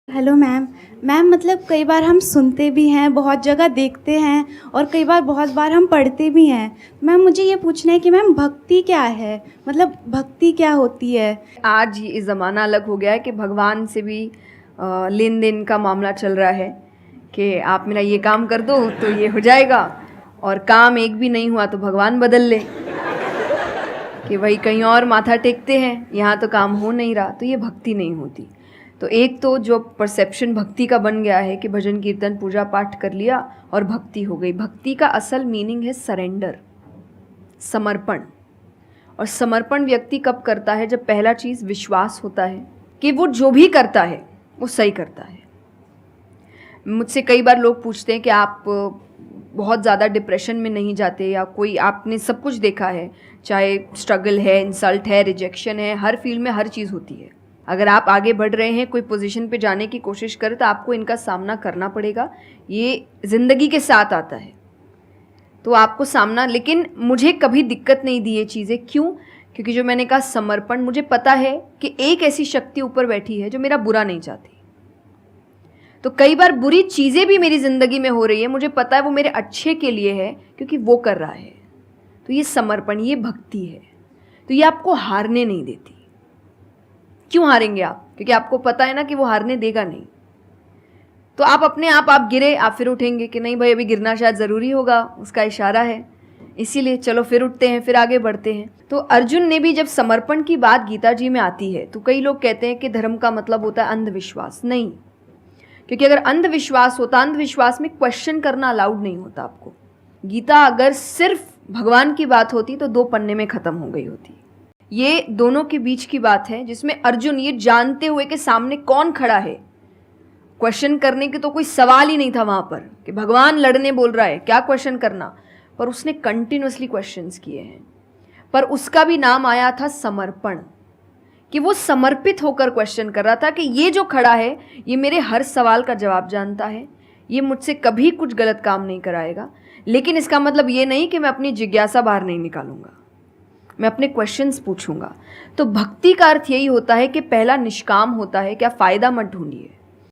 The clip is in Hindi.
Hello ma'am. मैम मतलब कई बार हम सुनते भी हैं, बहुत जगह देखते हैं और कई बार बहुत बार हम पढ़ते भी हैं। मैम मुझे ये पूछना है कि मैम भक्ति क्या है? मतलब भक्ति क्या होती है? आज ये ज़माना अलग हो गया है कि भगवान से भी लेन देन का मामला चल रहा है कि आप मेरा ये काम कर दो तो ये हो जाएगा, और काम एक भी नहीं हुआ तो भगवान बदल ले कि भाई कहीं और माथा टेकते हैं, यहाँ तो काम हो नहीं रहा। तो ये भक्ति नहीं होती। तो एक तो जो परसेप्शन भक्ति का बन गया है कि भजन कीर्तन पूजा पाठ कर लिया और भक्ति हो गई। भक्ति का असल मीनिंग है सरेंडर, समर्पण। और समर्पण व्यक्ति कब करता है? जब पहला चीज़ विश्वास होता है कि वो जो भी करता है वो सही करता है। मुझसे कई बार लोग पूछते हैं कि आप बहुत ज़्यादा डिप्रेशन में नहीं जाते, या कोई आपने सब कुछ देखा है, चाहे स्ट्रगल है, इंसल्ट है, रिजेक्शन है, हर फील्ड में हर चीज़ होती है। अगर आप आगे बढ़ रहे हैं, कोई पोजीशन पे जाने की कोशिश करें, तो आपको इनका सामना करना पड़ेगा। ये ज़िंदगी के साथ आता है, तो आपको सामना। लेकिन मुझे कभी दिक्कत नहीं दी ये चीज़ें। क्यों? क्योंकि जो मैंने कहा समर्पण, मुझे पता है कि एक ऐसी शक्ति ऊपर बैठी है जो मेरा बुरा नहीं चाहती। तो कई बार बुरी चीज़ें भी मेरी ज़िंदगी में हो रही है, मुझे पता है वो मेरे अच्छे के लिए है, क्योंकि वो कर रहा है। तो ये समर्पण, ये भक्ति है। तो ये आपको हारने नहीं देती। क्यों हारेंगे आप? क्योंकि आपको पता है ना कि वो हारने देगा नहीं। तो आप अपने आप गिरे, आप फिर उठेंगे कि नहीं भाई अभी गिरना शायद ज़रूरी होगा, उसका इशारा है, इसीलिए चलो फिर उठते हैं, फिर आगे बढ़ते हैं। तो अर्जुन ने भी जब समर्पण की बात गीता जी में आती है, तो कई लोग कहते हैं कि धर्म का मतलब होता है अंधविश्वास। नहीं, क्योंकि अगर अंधविश्वास होता, अंधविश्वास में क्वेश्चन करना अलाउड नहीं होता आपको। गीता अगर सिर्फ भगवान की बात होती तो 2 पन्ने में ख़त्म हो गई होती। ये दोनों के बीच की बात है, जिसमें अर्जुन ये जानते हुए कि सामने कौन खड़ा है, क्वेश्चन करने के तो कोई सवाल ही नहीं था वहाँ पर कि भगवान लड़ने बोल रहा है, क्या क्वेश्चन करना। पर उसने कंटिन्यूसली क्वेश्चंस किए हैं, पर उसका भी नाम आया था समर्पण, कि वो समर्पित होकर क्वेश्चन कर रहा था कि ये जो खड़ा है ये मेरे हर सवाल का जवाब जानता है, ये मुझसे कभी कुछ गलत काम नहीं कराएगा। लेकिन इसका मतलब ये नहीं कि मैं अपनी जिज्ञासा बाहर नहीं निकालूंगा, मैं अपने क्वेश्चंस पूछूंगा। तो भक्ति का अर्थ यही होता है कि पहला निष्काम होता है। क्या फ़ायदा मत ढूंढिए,